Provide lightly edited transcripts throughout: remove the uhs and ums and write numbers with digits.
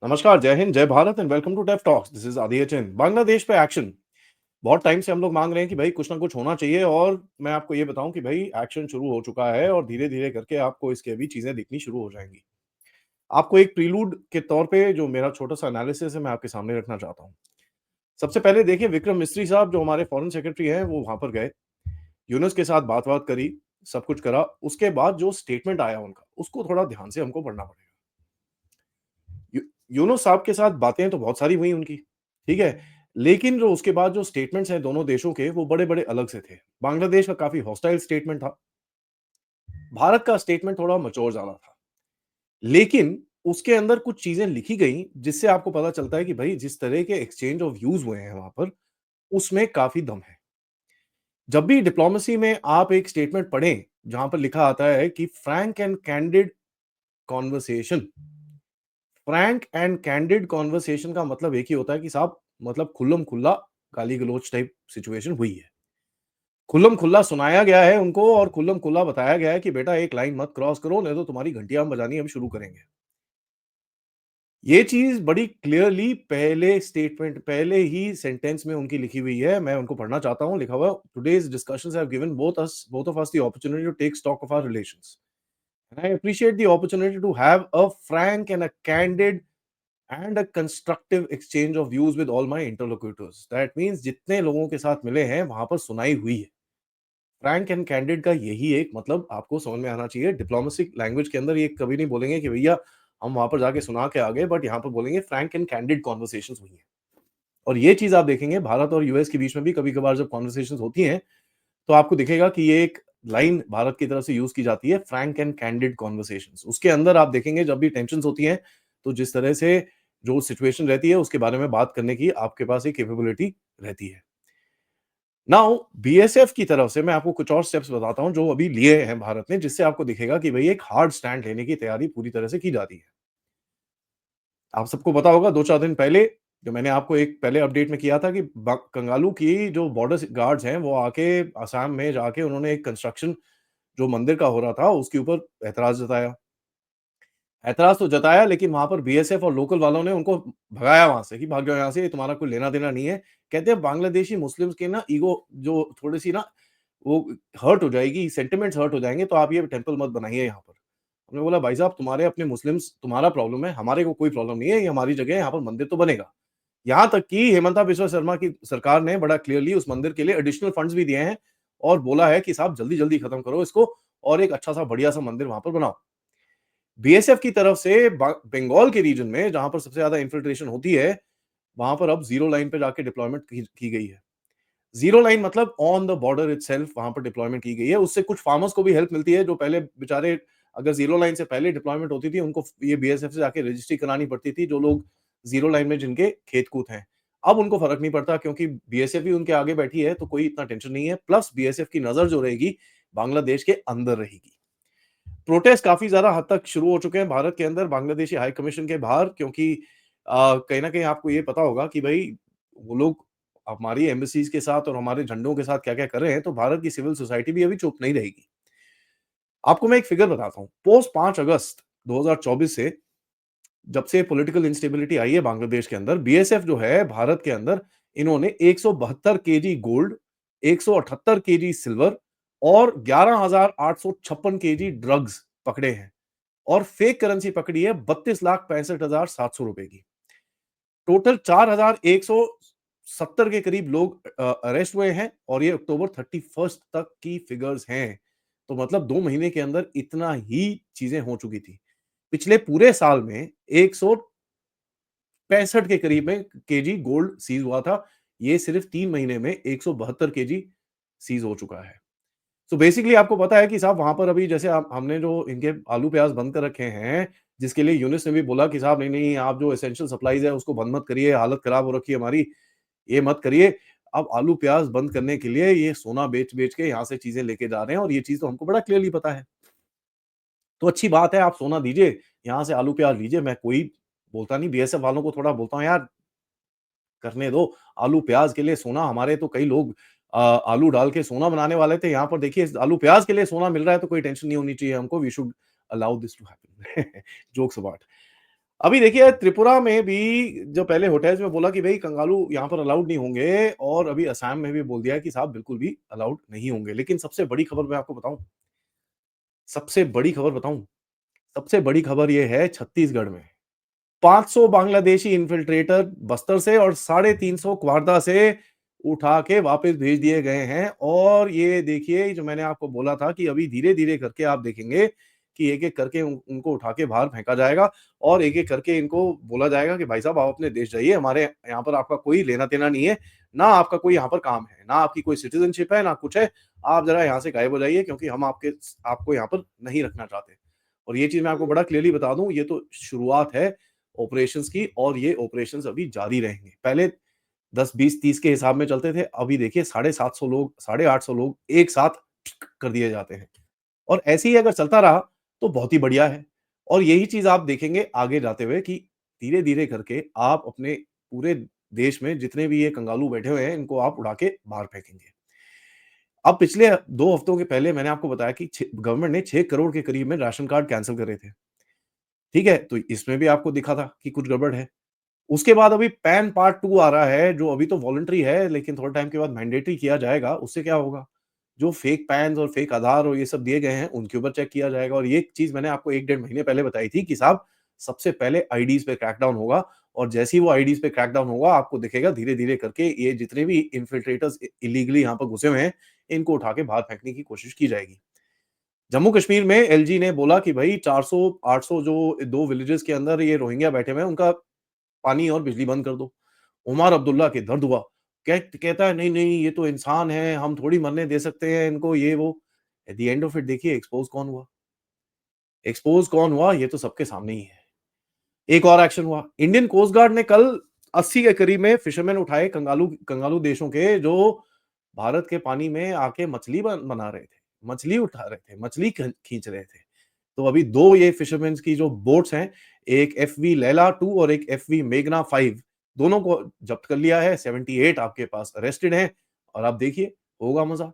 नमस्कार, जय हिंद, जय Bharat and welcome to Def Talks. This is Aditya Jain. Bangladesh पे एक्शन। बहुत टाइम से हम लोग मांग रहे हैं कि भाई कुछ ना कुछ होना चाहिए और मैं आपको ये बताऊं कि भाई एक्शन शुरू हो चुका है और धीरे-धीरे करके आपको इसके भी चीजें दिखनी शुरू हो जाएंगी। आपको एक प्रीलूड के तौर पे जो मेरा छोटा-सा एनालिसिस है मैं आपके सामने रखना चाहता हूं। सबसे पहले देखिए विक्रम मिस्री साहब जो हमारे फॉरेन सेक्रेटरी हैं वो वहां पर गए, यूनुस के साथ बात-वात करी, सब कुछ करा। उसके बाद जो स्टेटमेंट आया उनका, उसको थोड़ा ध्यान से हमको पढ़ना पड़ेगा। यू यूनुस साहब के साथ बातें तो बहुत सारी हुई उनकी, ठीक है? लेकिन जो उसके बाद जो स्टेटमेंट्स हैं दोनों देशों के, वो बड़े-बड़े अलग से थे। बांग्लादेश का काफ़ी हॉस्टाइल स्टेटमेंट था, भारत का स्टेटमेंट थोड़ा मैच्योर ज़्यादा था। लेकिन उसके अंदर कुछ चीज़ें लिखी गई, जिससे आपको पता चलता है कि भई जिस तरह के एक्सचेंज ऑफ व्यूज़ हुए हैं वहाँ पर, उसमें काफ़ी दम है। जब भी डिप्लोमेसी में आप एक स्टेटमेंट पढ़ें, जहाँ पर लिखा आता है कि Frank and candid conversation. Frank and candid conversation का मतलब एक ही होता है कि साहब मतलब खुल्लम-खुल्ला गाली-गलौच टाइप सिचुएशन हुई है। खुल्लम-खुल्ला सुनाया गया है उनको और खुल्लम-खुल्ला बताया गया है कि बेटा एक लाइन मत क्रॉस करो, नहीं तो तुम्हारी घंटियाँ हम बजानी हम शुरू करेंगे। ये चीज़ बड़ी क्लियरली पहले ही सेंटेंस में उनकी लिखी हुई है। मैं उनको पढ़ना चाहता हूँ, लिखा हुआ है, "today's discussions have given both of us the opportunity to take stock of our relations. And I appreciate the opportunity to have a frank and a candid and a constructive exchange of views with all my interlocutors. That means जितने लोगों के साथ मिले हैं वहां पर सुनाई हुई है। फ्रैंक एंड कैंडिड का यही एक मतलब आपको समझ में आना चाहिए। डिप्लोमेटिक लैंग्वेज के अंदर ये कभी नहीं बोलेंगे कि भैया हम वहां पर जाके सुना के आ गए, बट यहाँ पर बोलेंगे फ्रैंक एंड कैंडिड कॉन्वर्सेशन हुई है। और ये चीज आप देखेंगे भारत और यूएस के बीच में भी कभी कभार जब कॉन्वर्सेशन होती हैं तो आपको दिखेगा कि ये एक लाइन भारत की तरफ से यूज की जाती है, फ्रैंक एंड कैंडिड कॉन्वर्सेशंस। उसके अंदर आप देखेंगे जब भी टेंशंस होती हैं तो जिस तरह से जो सिचुएशन रहती है उसके बारे में बात करने की आपके पास एक कैपेबिलिटी रहती है। नाउ बीएसएफ की तरफ से मैं आपको कुछ और स्टेप्स बताता हूं जो अभी लिए हैं भारत ने, जिससे आपको दिखेगा कि भाई एक हार्ड स्टैंड लेने की तैयारी पूरी तरह से की जाती है। आप सबको पता होगा 2-4 दिन पहले जो मैंने आपको एक पहले अपडेट में किया था कि कंगालू की जो बॉर्डर गार्ड्स हैं वो आके असम में जाके उन्होंने एक कंस्ट्रक्शन जो मंदिर का हो रहा था उसके ऊपर ऐतराज जताया। ऐतराज तो जताया लेकिन वहां पर बीएसएफ और लोकल वालों ने उनको भगाया वहां से कि भाग जाओ यहाँ से, ये तुम्हारा कोई लेना देना नहीं है। कहते हैं बांग्लादेशी मुस्लिम्स के ना ईगो जो थोड़ी सी ना वो हर्ट हो जाएगी, सेंटिमेंट्स हर्ट हो जाएंगे, तो आप ये टेंपल मत बनाइए यहाँ पर। हमने बोला भाई साहब तुम्हारे अपने मुस्लिम्स तुम्हारा प्रॉब्लम है, हमारे को कोई प्रॉब्लम नहीं है, ये हमारी जगह है, यहाँ पर मंदिर तो बनेगा। यहाँ तक कि हेमंता बिस्वा शर्मा की सरकार ने बड़ा क्लियरली उस मंदिर के लिए एडिशनल फंड्स भी दिए हैं और बोला है कि साहब जल्दी जल्दी खत्म करो इसको और एक अच्छा सा बढ़िया सा मंदिर वहां पर बनाओ। बीएसएफ की तरफ से बंगाल के रीजन में जहां पर सबसे ज्यादा इन्फिल्ट्रेशन होती है वहां पर अब जीरो लाइन पे जाके डिप्लॉयमेंट की गई है। जीरो लाइन मतलब ऑन द बॉर्डर इटसेल्फ वहां पर डिप्लॉयमेंट की गई है। उससे कुछ फार्मर्स को भी हेल्प मिलती है जो पहले बेचारे अगर जीरो लाइन से पहले डिप्लॉयमेंट होती थी उनको ये बीएसएफ से जाके रजिस्ट्री करानी पड़ती थी, जो लोग जीरो लाइन में जिनके खेत कूद हैं। अब उनको फर्क नहीं पड़ता क्योंकि बीएसएफ ही उनके आगे बैठी है तो कोई इतना टेंशन नहीं है। प्लस बीएसएफ की नजर जो रहेगी बांग्लादेश के अंदर रहेगी। प्रोटेस्ट काफी ज्यादा हद तक शुरू हो चुके हैं भारत के अंदर बांग्लादेशी हाई कमीशन के बाहर, क्योंकि कहीं ना कहीं आपको ये पता होगा कि भाई वो लोग हमारी एम्बेसीज के साथ और हमारे झंडों के साथ क्या क्या कर रहे हैं, तो भारत की सिविल सोसाइटी भी अभी चुप नहीं रहेगी। आपको मैं एक फिगर बताता हूं, पोस्ट 5 अगस्त 2024 से जब से पॉलिटिकल इंस्टेबिलिटी आई है बांग्लादेश के अंदर, बीएसएफ जो है भारत के अंदर इन्होंने 172 केजी गोल्ड, 178 केजी सिल्वर और 11,856 केजी ड्रग्स पकड़े हैं और फेक करेंसी पकड़ी है 32,65,700 रुपए की। टोटल 4,170 के करीब लोग अरेस्ट हुए हैं और ये अक्टूबर 31 तक की फिगर्स हैं। तो मतलब 2 महीने के अंदर इतना ही चीजें हो चुकी थी। पिछले पूरे साल में 165 के करीब में केजी गोल्ड सीज हुआ था। ये सिर्फ 3 महीने में 172 केजी सीज हो चुका है। सो बेसिकली आपको पता है कि साहब वहां पर अभी जैसे हमने जो इनके आलू प्याज बंद कर रखे हैं, जिसके लिए यूनिस ने भी बोला कि साहब नहीं नहीं आप जो एसेंशियल सप्लाईज है उसको बंद मत करिए, हालत खराब हो रखी है हमारी, ये मत करिए। अब आलू प्याज बंद करने के लिए ये सोना बेच बेच के यहाँ से चीजें लेके जा रहे हैं और ये चीज तो हमको बड़ा क्लियरली पता है। तो अच्छी बात है, आप सोना दीजिए, यहाँ से आलू प्याज लीजिए, मैं कोई बोलता नहीं, बीएसएफ वालों को थोड़ा बोलता हूँ यार करने दो। आलू प्याज के लिए सोना, हमारे तो कई लोग आलू डाल के सोना बनाने वाले थे, यहाँ पर देखिए आलू प्याज के लिए सोना मिल रहा है तो कोई टेंशन नहीं होनी चाहिए हमको, we should allow this to happen. Jokes apart. अभी देखिए त्रिपुरा में भी जो पहले होटल्स में बोला कि भई कंगारू यहाँ पर अलाउड नहीं होंगे और अभी असम में भी बोल दिया है कि साहब बिल्कुल भी अलाउड नहीं होंगे। लेकिन सबसे बड़ी खबर मैं आपको बताऊँ, सबसे बड़ी खबर बताऊँ? सबसे बड़ी खबर ये है छत्तीसगढ़ में 500 बांग्लादेशी इन्फिल्ट्रेटर बस्तर से और 350 क्वार्दा से उठा के वापस भेज दिए गए हैं और ये देखिए जो मैंने आपको बोला था कि अभी धीरे-धीरे करके आप देखेंगे कि एक-एक करके उनको उठा के बाहर फेंका जाएगा और एक-एक करके इनको बोला जाएगा कि भाई साहब आप अपने देश जाइए, हमारे यहाँ पर आपका कोई लेना-देना नहीं है, ना आपका कोई यहाँ पर काम है, ना आपकी कोई सिटीज़नशिप है, ना कुछ है, आप ज़रा यहाँ से गायब हो जाइए क्योंकि हम आपको यहाँ पर नहीं रखना चाहते। और ये चीज़ मैं आपको बड़ा क्लियरली बता दूँ, ये तो शुरुआत है ऑपरेशंस की और ये ऑपरेशंस अभी जारी रहेंगे। पहले 10, 20, 30 के हिसाब में चलते थे, अभी देखिए 750 लोग, 850 लोग एक साथ कर दिए जाते हैं और ऐसे ही अगर चलता रहा, तो बहुत ही बढ़िया है और यही चीज़ आप देखेंगे आगे जाते हुए कि धीरे-धीरे करके आप अपने पूरे देश में जितने भी ये कंगालू बैठे हुए हैं, इनको आप उड़ा के बाहर फेंकेंगे। अब पिछले 2 हफ्तों के पहले मैंने आपको बताया कि गवर्नमेंट ने 6 करोड़ के करीब में राशन कार्ड कैंसल करे थे। ठीक है? तो इसमें भी आपको दिखा था कि कुछ गड़बड़ है। उसके बाद अभी पैन पार्ट 2 आ रहा है, जो अभी तो वॉलंटरी है, लेकिन थोड़े टाइम के बाद मैंडेटरी किया जाएगा। उससे क्या होगा? जो फेक पैन्स और फेक आधार और ये सब दिए गए हैं, उनके ऊपर चेक किया जाएगा और ये चीज़ मैंने आपको 1 डेढ़ महीने पहले बताई थी कि साहब, सबसे पहले आईडीज़ पे क्रैकडाउन होगा और जैसे ही वो आईडीज़ पे क्रैकडाउन होगा, आपको दिखेगा धीरे-धीरे करके ये जितने भी इन्फिल्ट्रेटर्स इल्लीगली यहाँ पर घुसे हुए हैं, इनको उठा के बाहर फेंकने की कोशिश की जाएगी। जम्मू कश्मीर में एलजी ने बोला कि भई 400 800 जो 2 विलेजेस के अंदर ये रोहिंग्या बैठे हुए हैं, उनका पानी और बिजली बंद कर दो। उमर अब्दुल्ला के दर्द हुआ। कहता है नहीं, नहीं ये तो इंसान है, हम थोड़ी मरने दे सकते हैं इनको ये वो। At the end of it देखिए एक्सपोज़ कौन हुआ? एक्सपोज़ कौन हुआ? ये तो सबके सामने ही है। एक और एक्शन हुआ। इंडियन कोस्ट गार्ड ने कल 80 के करीब में फिशरमैन उठाए कंगालू कंगालू देशों के जो भारत के पानी में आके मछली बना रहे थे, मछली उठा रहे थे, मछली खींच रहे थे। तो अभी 2 ये फिशरमैन्स की जो बोट्स हैं, एक एफवी लैला 2 और एक एफवी मेघना 5 दोनों को जब्त कर लिया है, 78 आपके पास अरेस्टेड हैं और आप देखिए होगा मज़ा।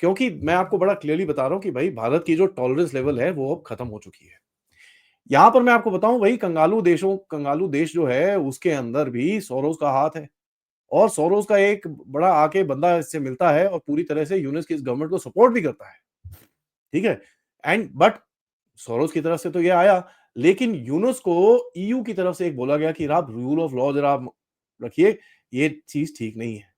क्योंकि मैं आपको बड़ा क्लियरली बता रहा हूँ कि भाई भारत की जो टॉलरेंस लेवल है, वो अब खत्म हो चुकी है। यहाँ पर मैं आपको बताऊँ वही कंगालू देश जो है उसके अंदर भी सोरोस का हाथ है और सोरोस का एक बड़ा आके बंदा इससे मिलता है और पूरी तरह से यूनिस की इस गवर्नमेंट को सपोर्ट भी करता है, ठीक है? एंड बट सोरोस की तरफ से तो ये आया, लेकिन यूनुस को ईयू की तरफ से एक बोला गया कि आप रूल ऑफ लॉ ज़रा आप रखिए, ये चीज़ ठीक नहीं है।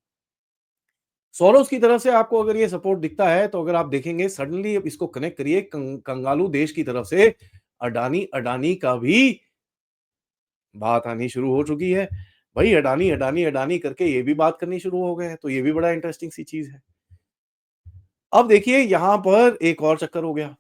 सोरोस की तरफ से आपको अगर ये सपोर्ट दिखता है, तो अगर आप देखेंगे सडनली अब इसको कनेक्ट करिए कंगालू देश की तरफ से अडानी अडानी का भी बात आनी शुरू हो चुकी है। भई अडानी, अडानी, अडानी करके ये भी बात करनी शुरू हो गए हैं, तो ये भी बड़ा इंटरेस्टिंग सी चीज़ है। अब देखिए यहाँ पर एक और चक्कर हो गया।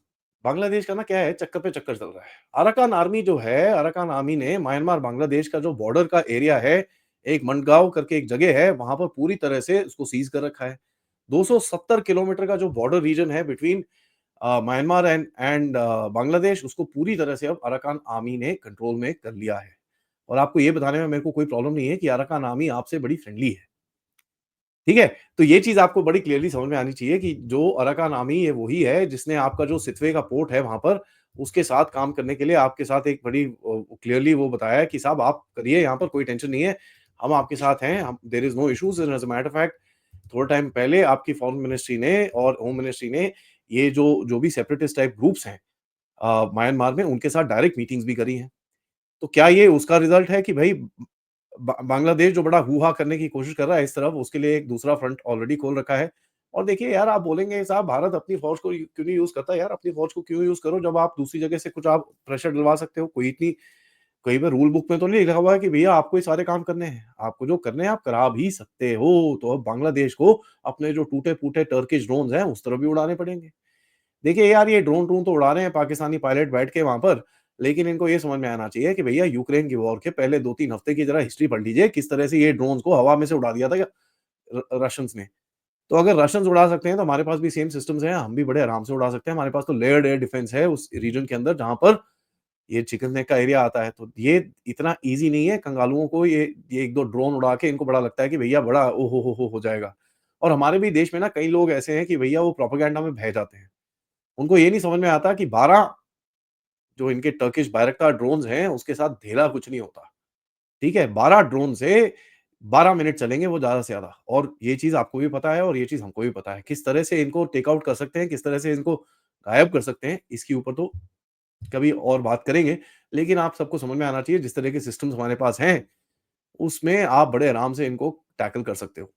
बांग्लादेश का ना क्या है चक्कर पे चक्कर चल रहा है। अराकान आर्मी जो है, अराकान आर्मी ने म्यांमार बांग्लादेश का जो बॉर्डर का एरिया है, एक मंडगाँव करके एक जगह है, वहाँ पर पूरी तरह से उसको सीज़ कर रखा है। 270 किलोमीटर का जो बॉर्डर रीजन है बिटवीन म्यांमार एंड बांग्लादेश उसको पूरी तरह से अब अराकान आर्मी ने कंट्रोल में कर लिया है। और आपको ये बताने में मेरे को कोई प्रॉब्लम नहीं है कि अराकान आर्मी आपसे बड़ी फ्रेंडली है। ठीक है? तो ये चीज़ आपको बड़ी क्लियरली समझ में आनी चाहिए कि जो अराकान आर्मी ये वही है जिसने आपका जो सितवे का पोर्ट है वहाँ पर, उसके साथ काम करने के लिए आपके साथ एक बड़ी क्लियरली वो बताया है कि साहब आप करिए यहाँ पर कोई टेंशन नहीं है, हम आपके साथ हैं, हम there is no issues and as a matter of fact थोड़ा टाइम पहले आपकी फॉरेन मिनिस्ट्री ने और होम मिनिस्ट्री ने ये जो जो भी सेपरेटिस्ट टाइप ग्रुप्स हैं म्यांमार में उनके साथ डायरेक्ट मीटिंग्स भी करी हैं। तो क्या ये उसका रिजल्ट है कि भई बांग्लादेश जो बड़ा हू-हा करने की कोशिश कर रहा है इस तरफ, उसके लिए एक दूसरा फ्रंट ऑलरेडी खोल रखा है। और देखिए यार, आप बोलेंगे साहब भारत अपनी फ़ौज को क्यों नहीं यूज़ करता? यार अपनी फ़ौज को क्यों यूज़ करो जब आप दूसरी जगह से कुछ आप प्रेशर डलवा सकते हो। कोई इतनी कहीं पे रूल बुक में तो नहीं लिखा हुआ है कि भैया आपको ये सारे काम करने हैं। आपको जो करने हैं आप करा भी सकते हो। तो अब बांग्लादेश को अपने जो टूटे-फूटे टर्किश ड्रोन्स हैं उस तरफ भी उड़ाने पड़ेंगे। देखिए यार, ये ड्रोन-ट्रोन तो उड़ा रहे हैं पाकिस्तानी पायलट बैठ के वहाँ पर, लेकिन इनको ये समझ में आना चाहिए कि भैया यूक्रेन की वॉर के पहले 2-3 हफ्ते की ज़रा हिस्ट्री पढ़ लीजिए, किस तरह से ये ड्रोन्स को हवा में से उड़ा दिया था रशियंस ने। तो अगर रशियंस उड़ा सकते हैं, तो हमारे पास भी सेम सिस्टम्स हैं, हम भी बड़े आराम से उड़ा सकते हैं। हमारे पास तो लेयर्ड एयर डिफेंस है उस रीजन के अंदर जहाँ पर ये चिकन नेक का एरिया आता है। तो ये इतना ईज़ी नहीं है कंगालुओं को ये 1-2 ड्रोन उड़ा के इनको बड़ा लगता है कि भैया बड़ा ओ हो जाएगा। और हमारे भी देश में ना कई लोग ऐसे हैं कि भैया वो प्रोपेगेंडा में बह जाते हैं। उनको ये नहीं समझ में आता कि 12 जो इनके टर्किश बायरक्टार ड्रोन्स हैं, उसके साथ ढेला कुछ नहीं होता। ठीक है? 12 ड्रोन से 12 मिनट चलेंगे वो ज़्यादा से ज़्यादा और ये चीज़ आपको भी पता है और ये चीज़ हमको भी पता है। किस तरह से इनको टेक आउट कर सकते हैं, किस तरह से इनको गायब कर सकते हैं, इसके ऊपर तो कभी और बात करेंगे। लेकिन आप सबको समझ में आना चाहिए जिस तरह के सिस्टम्स हमारे पास हैं, उसमें आप बड़े आराम से इनको टैकल कर सकते हो।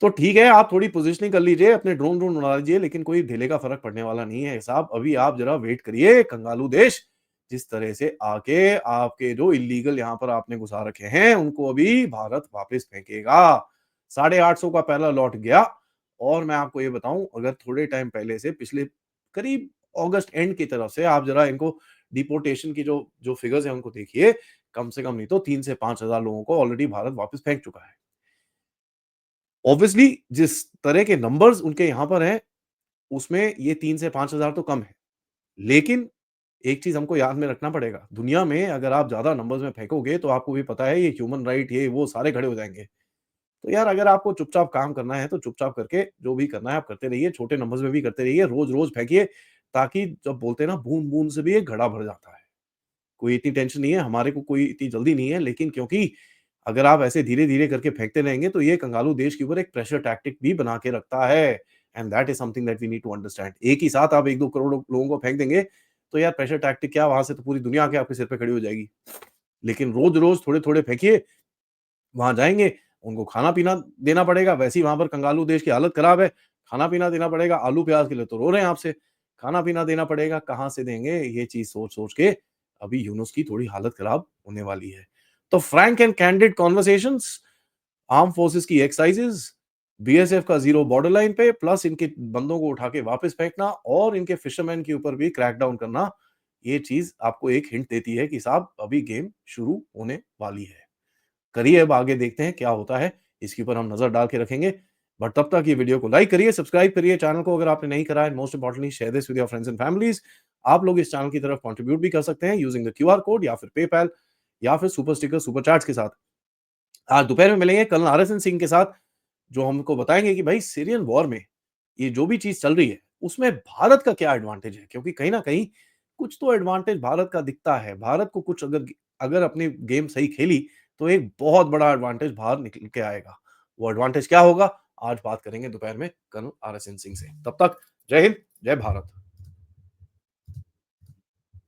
तो ठीक है, आप थोड़ी पोज़ीशनिंग कर लीजिए, अपने ड्रोन-व्रोन उड़ा लीजिए, लेकिन कोई ढेले का फ़र्क पड़ने वाला नहीं है साहब। अभी आप ज़रा वेट करिए, कंगालू देश जिस तरह से आके आपके जो इल्लीगल यहाँ पर आपने घुसा रखे हैं, उनको अभी भारत वापस फेंकेगा। 850 का पहला लॉट गया और मैं आपको ये बताऊँ, अगर थोड़े टाइम पहले से पिछले करीब अगस्त एंड की तरफ से आप ज़रा इनको डिपोर्टेशन की जो जो फिगर्स हैं, उनको देखिए, कम से कम नहीं तो 3 से 5,000 लोगों को ऑलरेडी भारत वापस फेंक चुका है। ऑब्वियसली जिस तरह के नंबर्स उनके यहाँ पर हैं, उसमें ये 3 से 5,000 तो कम है। लेकिन एक चीज़ हमको याद में रखना पड़ेगा, दुनिया में अगर आप ज़्यादा नंबर्स में फेंकोगे तो आपको भी पता है ये ह्यूमन राइट ये वो सारे खड़े हो जाएँगे। तो यार अगर आपको चुपचाप काम करना है तो चुपचाप करके जो भी करना है आप करते रहिए, छोटे नंबर्स में भी करते रहिए, रोज़-रोज़ फेंकिए ताकि जब बोलते हैं ना बूँद-बूँद से भी एक घड़ा भर जाता है। कोई इतनी टेंशन नहीं है, हमारे को कोई इतनी जल्दी नहीं है, लेकिन क्योंकि अगर आप ऐसे धीरे-धीरे करके फेंकते रहेंगे, तो ये कंगालू देश के ऊपर एक प्रेशर टैक्टिक भी बना के रखता है and that is something that we need to understand. एक ही साथ आप 1-2 करोड़ लोगों को फेंक देंगे, तो यार प्रेशर टैक्टिक क्या, वहाँ से तो पूरी दुनिया आके आपके सिर पे खड़ी हो जाएगी। लेकिन रोज़-रोज़, थोड़े-थोड़े फेंकिए, वहाँ जाएँगे, उनको खाना-पीना देना पड़ेगा, वैसे ही वहाँ पर कंगालू देश की हालत खराब है, खाना-पीना देना पड़ेगा, आलू-प्याज़ के लिए तो रो रहे हैं आपसे, खाना-पीना देना पड़ेगा, कहाँ से देंगे? ये चीज़ सोच-सोच के अभी यूनुस की थोड़ी हालत खराब होने वाली है। तो Frank and candid conversations, armed forces की एक्सरसाइज़ेज़, बीएसएफ का ज़ीरो बॉर्डर लाइन पे प्लस इनके बंदों को उठा के वापस फेंकना और इनके फिशरमैन के ऊपर भी क्रैकडाउन करना, ये चीज़ आपको एक हिंट देती है कि साहब अभी गेम शुरू होने वाली है। करिए अब आगे देखते हैं क्या होता है, इसके ऊपर हम नज़र डाल के रखेंगे। बट तब तक ये वीडियो को लाइक करिए, सब्सक्राइब करिए चैनल को अगर आपने नहीं करा है, most importantly share this with your friends and families. आप लोग इस चैनल की तरफ कंट्रीब्यूट भी कर सकते हैं यूजिंग द क्यूआर कोड या फिर पेपैल या फिर सुपर स्टिकर, सुपर चैट्स के साथ। आज दोपहर में मिलेंगे कर्नल आरएसएन सिंह के साथ, जो हमको बताएँगे कि भाई सीरियन वॉर में ये जो भी चीज़ चल रही है, उसमें भारत का क्या एडवांटेज है? क्योंकि कहीं न कहीं कुछ तो एडवांटेज भारत का दिखता है। भारत को कुछ अगर अगर अपनी गेम सही खेली, तो एक बहुत बड़ा एडवांटेज बाहर निकल के आएगा। वो एडवांटेज क्या होगा? आज बात करेंगे दोपहर में कर्नल आरएसएन सिंह से। तब तक जय हिंद, जय भारत।